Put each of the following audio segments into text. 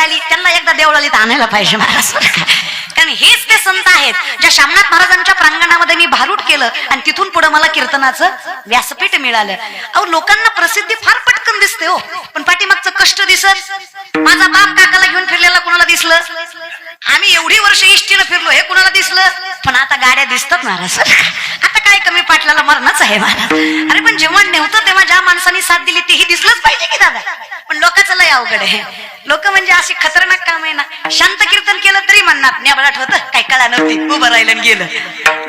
आली त्यांना एकदा देवळालीत आणायला पाहिजे महाराज. कारण हेच ते संत आहेत ज्या शामनाथ महाराजांच्या प्रांगणामध्ये मी भारूड केलं आणि तिथून पुढे मला कीर्तनाचं व्यासपीठ मिळालं. अहो लोकांना प्रसिद्धी फार पटकन दिसते हो, पण पाठीमागचं कष्ट दिसत. माझा बाप काकाला घेऊन फिरलेला कुणाला दिसलं? आम्ही एवढी वर्ष इष्टीनं फिरलो हे कुणाला दिसलं? पण आता गाड्या दिसतात महाराज. आता काय कमी पाटलाला मरणच आहे महाराज. अरे पण जेव्हा नेवतं तेव्हा ज्या माणसांनी साथ दिली तेही दिसलंच पाहिजे की दादा. पण लोकांचं लय अवघड आहे. लोक म्हणजे अशी खतरनाक काम आहे ना. शांत कीर्तन केलं तरी म्हणणार नेबळाट होतं, काय कळा नव्हती, उभं राहिलं गेलं.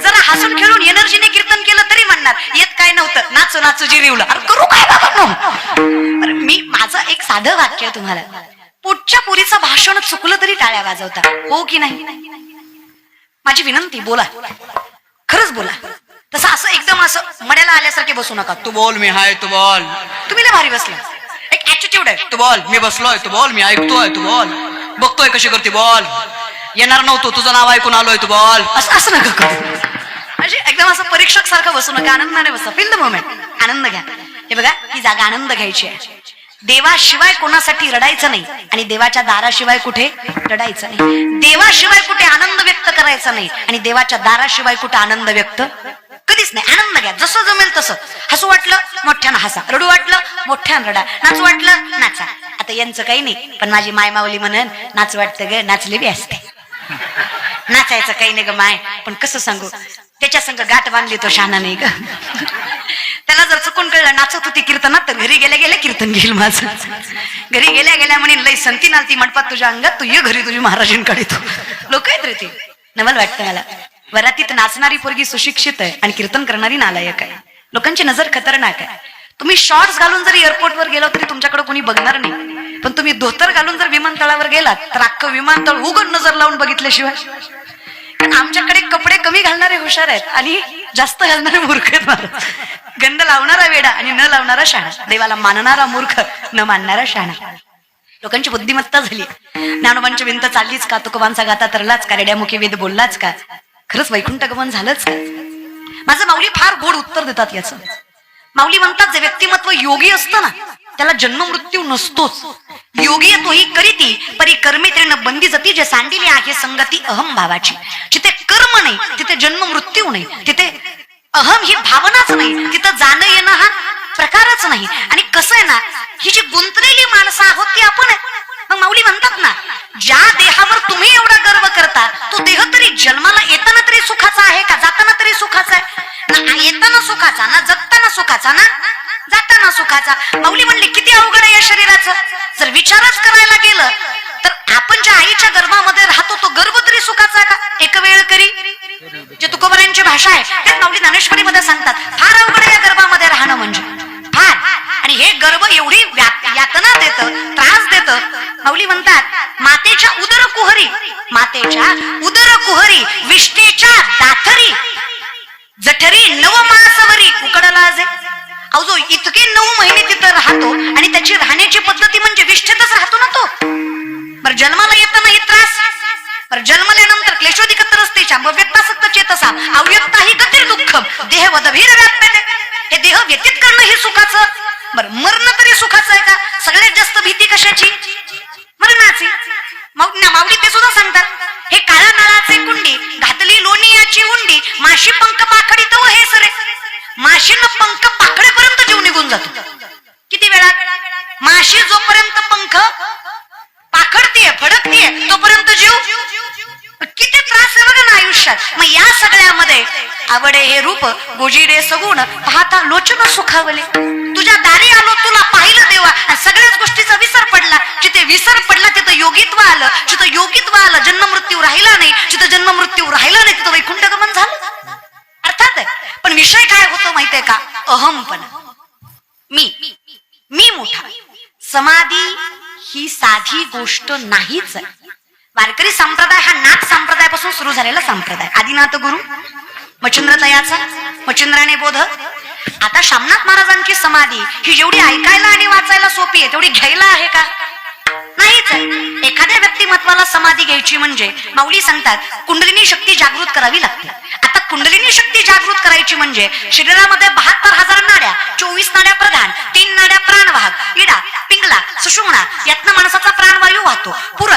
जरा हसून खेळून एनर्जीने कीर्तन केलं तरी म्हणणार येत काय नव्हतं, नाचू नाचू जिरीवलं. अरे करू काय बाबा. मी माझं एक साधं वाक्य तुम्हाला, पुढच्या पुरीचं भाषण चुकलं तरी टाळ्या वाजवता, हो की नाही? माझी विनंती, बोला, खरंच बोला. तसं असं एकदम असं मड्याला आल्यासारखे बसू नका. तू बोल मी हाय, तू बोल. तुम्ही लय भारी बसला, एक ऍटिट्यूड आहे. तू बोल मी बसलोय, तू बोल मी ऐकतोय, तू बोल बघतोय कशी करते, बोल येणार नव्हतो तुझं नाव ऐकून आलोय, तू बोल. असं नका करू. म्हणजे एकदम असं परीक्षक सारखं बसू नका, आनंदाने बसा. फील द मोमेंट, आनंद घ्या. हे बघा, ही जागा आनंद घ्यायची आहे. देवाशिवाय कोणासाठी रडायचं नाही आणि देवाच्या दाराशिवाय कुठे रडायचं नाही. देवाशिवाय कुठे आनंद व्यक्त करायचा नाही आणि देवाच्या दाराशिवाय कुठे आनंद व्यक्त कधीच नाही. आनंद घ्या, जसं जमेल तसं. हसू वाटलं मोठ्यानं हसा, रडू वाटलं मोठ्यानं रडा, नाचू वाटलं नाचा. आता यांचं काही नाही, पण माझी माय माऊली म्हणन नाच वाटतं ग, नाचली बी असते. नाचायचं काही नाही ग माय, पण कसं सांगू, त्याच्या संग गाठ बांधली तो शाना नाही ग. त्याला जर चुकून कळलं नाचत होती कीर्तनात तर घरी गेल्या गेल्या कीर्तन घेईल माझं. घरी गेल्या गेल्या म्हणे लई संती नालती मंडपात तुझ्या अंगात, तू ये घरी तुझी महाराजींकडे. तू लोक आहेत रे ते. नवल वाटतं मला. वरातीत नाचणारी पोरगी सुशिक्षित आहे आणि कीर्तन करणारी नालायक आहे. लोकांची नजर खतरनाक आहे. तुम्ही शॉर्ट्स घालून जरी एअरपोर्टवर गेलो तरी तुमच्याकडे कोणी बघणार नाही, पण तुम्ही धोतर घालून जर विमानतळावर गेलात तर अख्खं विमानतळ उघड नजर लावून बघितल्याशिवाय. आमच्याकडे कपडे कमी घालणारे हुशार आहेत आणि जास्त घालणारे मूर्ख आहेत. गंध लावणारा वेडा आणि न लावणारा शहाणा, देवाला मानणारा मूर्ख, न मानणारा शहाणा. लोकांची बुद्धिमत्ता झाली. ज्ञानोबांची भिंत चाललीच का? तुकोबांचा गाता तरलाच का? रेड्यामुखी वेद बोललाच का? खरंच वैकुंठ गमन झालंच का? माझं माऊली फार गोड उत्तर देतात याचं. माऊली म्हणतात, जे व्यक्तिमत्व योगी असतं ना त्याला जन्म मृत्यू नसतोच. योगी तोही करीती परी कर्मे त्रेन बंदी जाती, जे सांडिली आहे संगती अहम भावाची. जिथे कर्म नाही तिथे जन्म मृत्यू नाही, तिथे अहम ही भावनाच नाही, तिथं जाणं येणं हा प्रकारच नाही. आणि कसं आहे ना, ही जी गुंतलेली माणसं आहोत ती आपण आहे. मग माऊली म्हणतात ना, ज्या देहावर तुम्ही एवढा गर्व करता तो देह तरी जन्माला येताना तरी सुखाचा आहे का? जाताना तरी सुखाचा आहे ना? येताना सुखाचा ना, जगताना सुखाचा ना, जाताना सुखाचा. माऊली म्हणली किती अवघड आहे या शरीराचं. जर विचारच करायला गेलं तर आपण ज्या आईच्या गर्भामध्ये राहतो तो गर्भ तरी सुखाचा का? एक वेळ करी, जे तुकोबरांची भाषा आहे त्यात माऊली ज्ञानेश्वरी मध्ये सांगतात, फार अवघड आहे या गर्भामध्ये राहणं म्हणजे फार. आणि हे गर्भ एवढी यातना देतं, त्रास देतं. माऊली म्हणतात, मातेच्या उदर कुहरी, मातेच्या उदर कुहरी विष्णेच्या दाथरी जठरी नवमासवरी उकडला जे. अहो जो इतके 9 महिने तिथं राहतो आणि त्याची राहण्याची पद्धती म्हणजे विष्ठेतच राहतो ना तो. बरं जन्माला येताना हे त्रास, बरं जन्मल्यानंतर क्लेशोधिक रस्तेच्या व्यक्तासक्त चेतसा अव्यक्ताही गतीर दुःखम देह वदभीर व्याप्यते. हे देह व्यतीत करणं हे सुखाचं. बरं मरण तरी सुखाचं आहे का? सगळ्यात जास्त भीती कशाची? मरणाची. माऊली ते सुद्धा सांगतात, हे काळा नळाचे कुंडी घातली लोणी याची उंडी, माशी पंख पाखडी तव हे सरे. माशीनं पंख पाखडेपर्यंत जीव निघून जातो. किती वेळात? माशी जोपर्यंत पंख पाखडतीये फडकतीये तोपर्यंत जीव. किती त्रास आहे बघा ना आयुष्यात. मग या सगळ्यामध्ये आवडे हे रूप गोजिडे सगुण पाहता लोचन सुखावले. तुझ्या दारी आलो तुला पाहिलं देवा आणि सगळ्याच गोष्टीचा विसर पडला. जिथे विसर पडला तिथं योगित्व आलं, जिथं योगित्व आलं जन्म मृत्यू राहिला नाही, जिथं जन्म मृत्यू राहिला नाही तिथं वैकुंठ गमन झालं. अर्थात आहे, पण विषय काय होतो माहितीये का? अहमपणा. मी मोठा. समाधी ही साधी गोष्ट नाहीच आहे. वारकरी संप्रदाय हा नाथ संप्रदायापासून सुरू झालेला संप्रदाय. आदिनाथ गुरु मच्छिंद्रतयाचा, मच्छिंद्राने बोध. आता शामनाथ महाराजांची समाधी ही जेवढी ऐकायला आणि वाचायला सोपी आहे तेवढी घ्यायला आहे का? नाहीच आहे. एखाद्या व्यक्तिमत्वाला समाधी घ्यायची म्हणजे माऊली सांगतात कुंडलिनी शक्ती जागृत करावी लागते. आता कुंडलिनी शक्ती जागृत करायची म्हणजे शरीरामध्ये 72,000 नाड्या, 24 नाड्या प्रधान, 3 नाड्या प्राणवाहक, इडा, पिंगला, सुषुम्ना यातनं माणसाचा प्राणवायू वाहतो. पुर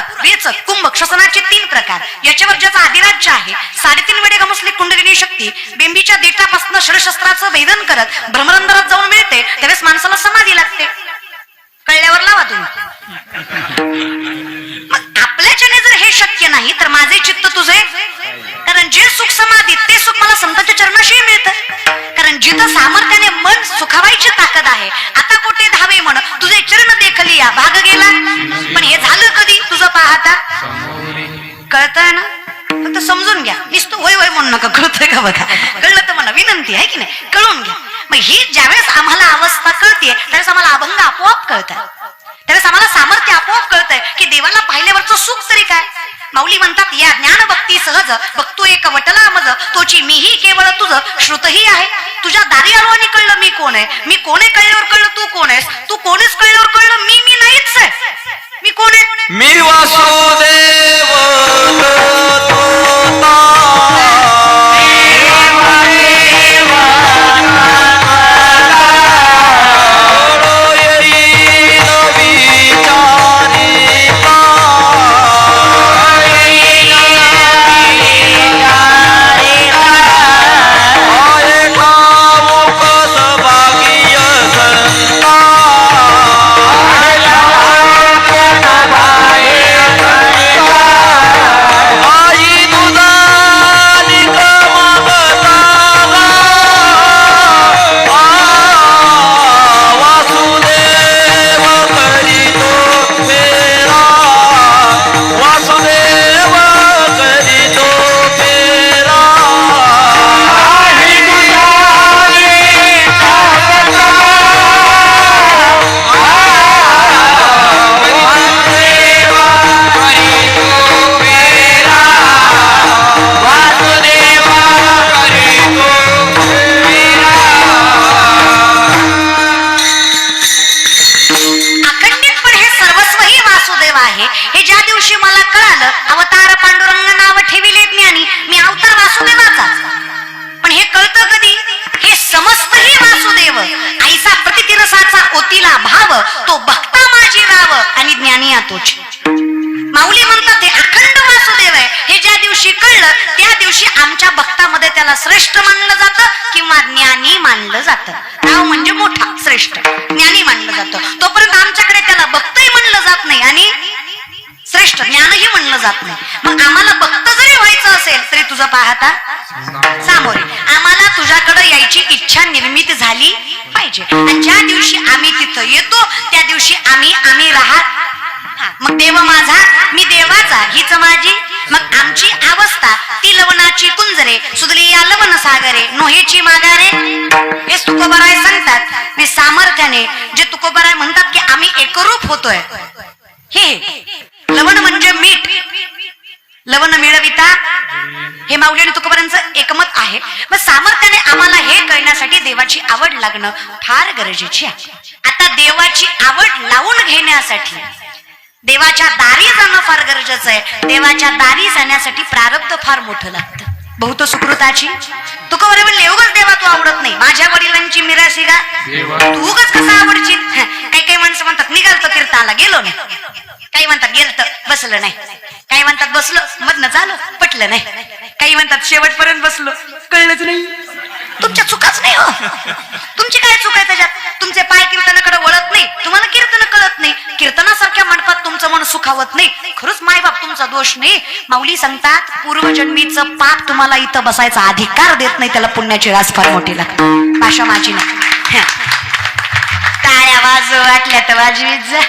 हेच कुंभ श्वसनाचे 3 प्रकार. याच्यावर ज्याचा अधिराज्य आहे, 3.5 वेळे गमसली कुंडलिनी शक्ती बेंबीच्या देठापासून षडशस्त्राचं वेदन करत भ्रमरंध्रात जाऊन मिळते, त्यावेळेस माणसाला समाधी लागते. कळल्यावर लावा तुम्ही. मग आपल्याच्याने जर हे शक्य नाही तर माझे चित्त तुझे, कारण जे सुख समाधी ते सुख मला संतांच्या चरणाशी मिळतं. कारण जिथं सामर्थ्याने मन सुखावायची ताकद आहे, आता कुठे धावे म्हण तुझे चरण देखली या भाग गेला. पण हे झालं कधी तुझं पाहता? कळतंय ना? फक्त समजून घ्या. नुसतं होय होय म्हणू नका. कळतंय का बघा? कळलं तर म्हणा, विनंती आहे की नाही, कळून घ्या. मग ही ज्यावेळेस आम्हाला अवस्था कळते त्यावेळेस आम्हाला अभंग आपोआप कळतात. त्यावेळेस आम्हाला सामर्थ्य आपोआप कळतंय की देवाला पाहिल्यावरचं सुख तरी काय. माऊली म्हणतात, या ज्ञान भक्ती सहज बघतो एक वटला मज, तोची मीही केवळ तुझं श्रुतही आहे. तुझ्या दारी आलो आणि कळलं मी कोण आहे. मी कोण आहे कळल्यावर कळलं तू कोण आहेस. तू कोणीच कळल्यावर कळलं मी नाहीच आहे. मी कोण आहे? मी वासुदेव तो भक्ता माझी राव आणि ज्ञानी आतोच. माऊली म्हणतात ते अखंड वासुदेव आहे हे ज्या दिवशी कळलं त्या दिवशी आमच्या भक्तामध्ये त्याला श्रेष्ठ मानलं जातं किंवा ज्ञानी मानलं जातं. राव म्हणजे मोठा, श्रेष्ठ, ज्ञानी मानलं जातं. तोपर्यंत आमच्याकडे त्याला भक्तही म्हणलं जात नाही आणि श्रेष्ठ ज्ञानही म्हणलं जात नाही. मग आम्हाला भक्त जरी व्हायचं असेल तरी तुझं पाहता सामोरे आम्हाला तुझ्याकडे यायची इच्छा निर्मित झाली पाहिजे. आणि ज्या दिवशी आम्ही तिथं येतो त्या दिवशी आम्ही राहत. मग देव माझा मी देवाचा हीच माझी. मग आमची अवस्था ती लवणाची कुंजरे सुधली या लवण सागरे नोहेची मागारे. हे तुकोबाराय सांगतात. मी सामर्थ्याने जे तुकोबाराय म्हणतात की आम्ही एकरूप होतोय. हे लवण म्हणजे मीठ, लवण मिळविता, हे माऊली आणि तुकोबारांचं एकमत आहे. मग सामर्थ्याने आम्हाला हे कळण्यासाठी देवाची आवड लागणं फार गरजेची आहे. आता देवाची आवड लावून घेण्यासाठी देवाच्या दारी जाणं फार गरजेचं आहे. देवाच्या दारी जाण्यासाठी प्रारब्ध फार मोठं लागतं. बहुत सुकृताची. तुकोबाराय म्हणले एवढंच देवा तू आवडत नाही. माझ्या वडिलांची मिराशी का तू उगाच कसं आवडशील. काही माणसं म्हणतात निघालतो कीर्तनाला गेलो नाही. काही म्हणतात गेलत बसलं नाही. काही म्हणतात बसलो मधनं झालं पटलं नाही. काही म्हणतात शेवटपर्यंत बसलो कळलंच नाही. तुमच्या चुकाच नाही हो. तुमची काय चूक आहे त्याच्यात? तुमचे पाय कीर्तनाकडे वळत नाही, तुम्हाला कीर्तन कळत नाही. कीर्तनासारख्या मंडपात तुमचं मन सुखावत नाही. खरंच मायबाप तुमचा दोष नाही. माऊली सांगतात पूर्वजन्मीचं पाप तुम्हाला इथं बसायचा अधिकार देत नाही. त्याला पुण्याची रास फार मोठी लागते. भाषा माझी नाही. टाळ्या वाजव वाटल्या तर वाजवीत जा.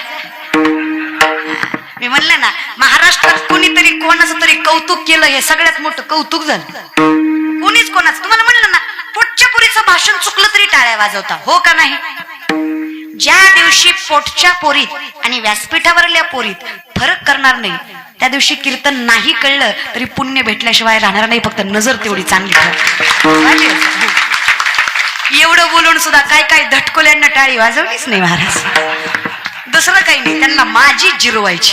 मी म्हणलं ना महाराष्ट्रात कोणीतरी कोणाचं तरी कौतुक केलं हे सगळ्यात मोठं कौतुक झालं. कोणीच कोणाचं. तुम्हाला म्हणलं ना पोटच्या पोरीचं भाषण चुकलं तरी टाळ्या वाजवता, हो का नाही? ज्या दिवशी पोटच्या पोरीत आणि व्यासपीठावरल्या पोरीत फरक करणार नाही त्या दिवशी कीर्तन नाही कळलं तरी पुण्य भेटल्याशिवाय राहणार नाही. फक्त नजर तेवढी चांगली ठेवा. एवढं बोलून सुद्धा काय काय धटकोल्यांना टाळी वाजवलीच नाही महाराज. दुसरं काही नाही, त्यांना माझी जिरवायची.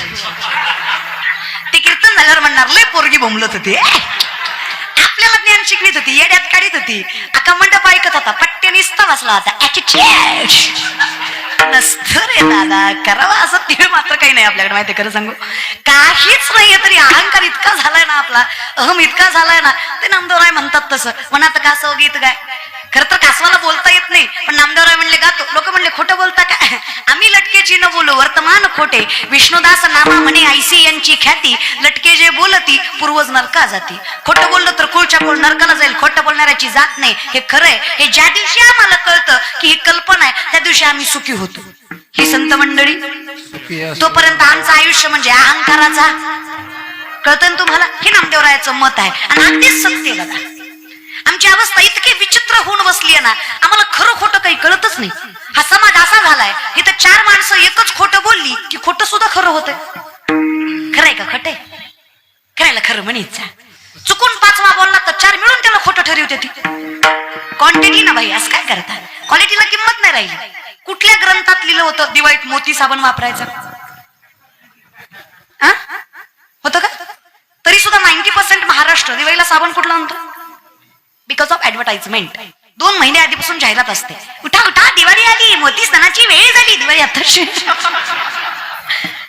ते कीर्तन झाल्यावर म्हणणार लय पोरगी बोंबलत होती, आपल्याला ज्ञान शिकवीत होती, येड्यात काढीत होती. अका मंडप ऐकत होता, पट्ट्या निसता बसला होता. नसतं रे दादा, करावा असं तीळ मात्र काही नाही आपल्याकडे, माहिती खरं सांगू काहीच नाहीये, तरी अहंकार इतका झालाय ना आपला, अहम इतका झालाय ना, ते नामदेवराय म्हणतात तसं. म्हणा कासव गीत गाय, खरं तर कासवाला बोलता येत नाही, पण नामदेवराय म्हणले गातो. लोक म्हणले खोटं बोलता काय, आम्ही लटकेची न बोलू वर्तमान खोटे, विष्णुदास नामा म्हणे ऐसी यांची ख्याती, लटके जे बोलती पूर्वज नरका जाती. खोटं बोललं तर कुळच्या कुळ नरकाला जाईल, खोटं बोलणाऱ्याची जात नाही, हे खरंय. हे ज्या दिवशी आम्हाला कळतं की ही कल्पना आहे, त्या दिवशी आम्ही सुखी होतो. ही संत मंडळी, तोपर्यंत आमचं आयुष्य म्हणजे अहंकाराचा. कळतं ना तुम्हाला, हे नामदेवरायाचं मत आहे आणि अगदीच सत्य बघा. आमची अवस्था इतकी विचित्र होऊन बसली आहे ना, आम्हाला खरं खोटं काही कळतच नाही. हा समाज असा झालाय, इथं 4 माणसं एकच खोटं बोलली की खोटं सुद्धा खरं होतंय. खरंय का खोटं? खरायला खरं म्हणायचं. चुकून 5वा बोलला तर 4 मिळून त्याला खोटं ठरवते. ती क्वांटिटी ना भाई, असं काय करता, क्वालिटीला किंमत नाही राहिली. कुठल्या ग्रंथात लिहिलं होतं दिवाळीत मोती साबण वापरायचा? होतं का? तरी सुद्धा 90% महाराष्ट्र दिवाळीला साबण कुठला आणतो? Because of advertisement. 2 महिने आधीपासून जाहिरात असते, उठा उठा दिवाळी आली, मोती सणाची वेळ झाली. दिवाळी आताशी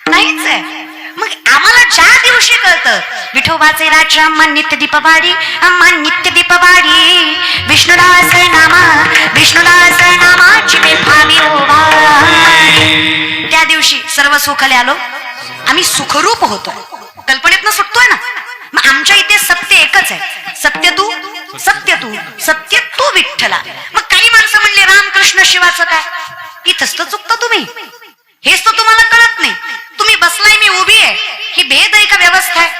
नाहीच आहे. मग आम्हाला ज्या दिवशी कळतं विठोबाचे राजा अम्मा नित्य दीपवाडी, अम्मा नित्य दीपवाडी, विष्णुदास नामाची बेफामी ओवा, त्या दिवशी सर्व सुखाले आलो, आम्ही सुखरूप होतो, कल्पनेतनं सुटतोय ना. मग आमच्या इथे सत्य एकच आहे, सत्य तू सत्य तू विठ्ठला. मग काही माणसं म्हणले रामकृष्ण शिवाचं काय, इथंच तर चुकता तुम्ही. हेच तर तुम्हाला कळत नाही. तुम्ही बसलाय, मी उभी आहे, ही भेद आहे का व्यवस्था आहे?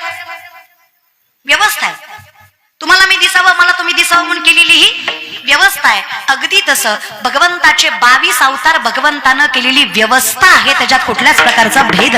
व्यवस्था आहे. तुम्हाला मी दिसावं, मला तुम्ही दिसावं म्हणून केलेली ही व्यवस्था आहे. अगदी तसं भगवंताचे 22 अवतार भगवंतानं केलेली व्यवस्था आहे, त्याच्यात कुठल्याच प्रकारचा भेद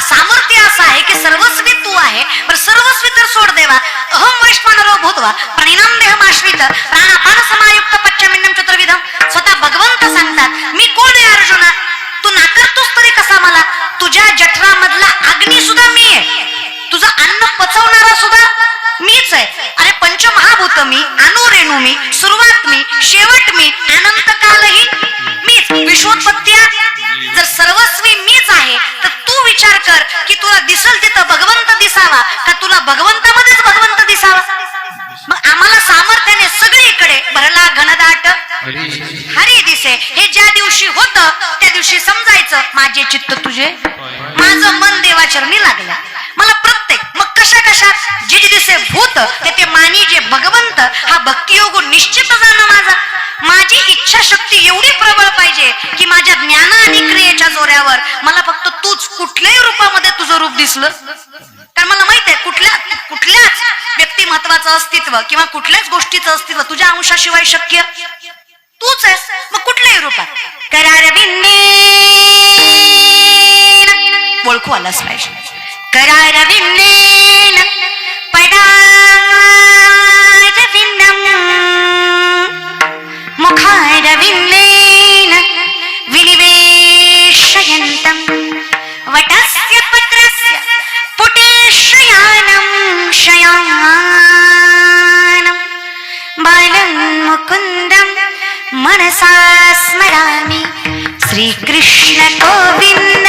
सामर्थ्य असं आहे की सर्वस्वी तू आहे. पण सर्वस्वी तर सोड देवा, अहम वैश्वानरो भूत्वा परिणाम देहमाश्रित प्राणापान समायुक्त पच्चमिन्नम चतुर्विधम. स्वतः भगवंत सांगतात, मी कोण आहे अर्जुना, तू नाकारतोस तरी कसा मला? तुझ्या जठरामधला अग्नी सुद्धा मी आहे, तुझं अन्न पचवणारा सुद्धा मीच आहे. अरे पंचमहाभूत मी, अणुरेणू मी, सुरुवात मी, शेवट मी, अनंत कालही मीच, विश्वोत्पत्त्या जर सर्वस्वी मीच आहे, तर तू विचार कर की तुला दिसल तिथं भगवंत दिसावा का तुला भगवंतामध्येच भगवंत दिसावा? मग आम्हाला सामर्थ्याने सगळीकडे भरला घनदाट हरी दिसे. हे ज्या दिवशी होतं त्या दिवशी समजायचं माझे चित्त तुझे, माझं मन देवाचरणी लागलं. मला प्रत्येक मग कशा कशात जे दिसे भूत ते मानी जे भगवंत, हा भक्तियोग निश्चित जाणं माझा. माझी इच्छा शक्ती एवढी प्रबळ पाहिजे की माझ्या ज्ञान आणि क्रियेच्या जोऱ्यावर मला फक्त तूच कुठल्याही रूपामध्ये तुझं रूप दिसलं. कारण मला माहित आहे कुठल्याच व्यक्तिमत्वाचं अस्तित्व किंवा कुठल्याच गोष्टीचं अस्तित्व तुझ्या अंशाशिवाय शक्य तूच आहेस. मग कुठल्याही रूपात करारविंदे ओळखू आलाच पाहिजे. करारविंदेन पदारविंदम मुखारविंदेन विनिवेशयन्तं वटस्य पत्रस्य पुटेशयानं शयानं बालं मुकुन्दं मनसा स्मरामि. श्रीकृष्ण गोविन्द